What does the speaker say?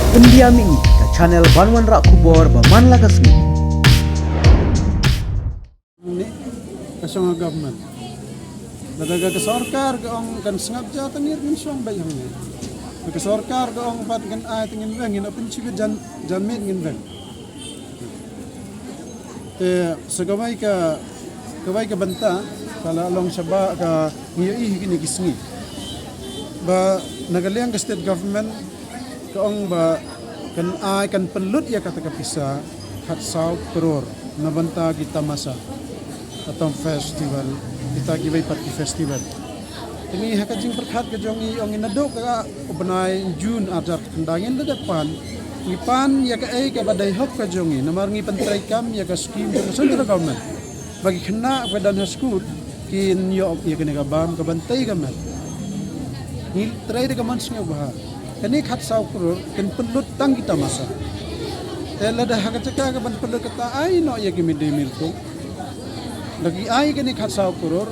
Pendiami ke channel Banwan Rak Kubor Baman Lagasmi. Ini kasong government. Nadaga ke sarkar gaong kan sengap jatan ni kan song bayang ni. Ke sarkar gaong pat kan ai tingin bangin apa cibi jan met ngin bang. Segawai ke banta kalau long saba ka ngiyai gini kisngi. Ba nagaliang ke state government kaong ba kan ai kan pelut ya kata kapisa hat sau kror nabanta kita masa atau festival kita gibai party festival ini hakajing perkhat ke jongi ong inado ka ubenai June ajar kendangin le depan ipan ya ka ai ka badai hok ka jongi namar ngi pentrai kam ya ka skim ka central government bagi kena badan school kin yo ya kene ka bam ka bantai ka mat ni trai de ka mansnya bah kani khat sau kror ken pelut tang kita masa lada hakacaka ka ban pelut kata ai no ya ki midday meal ko lagi ai kani khat sau kror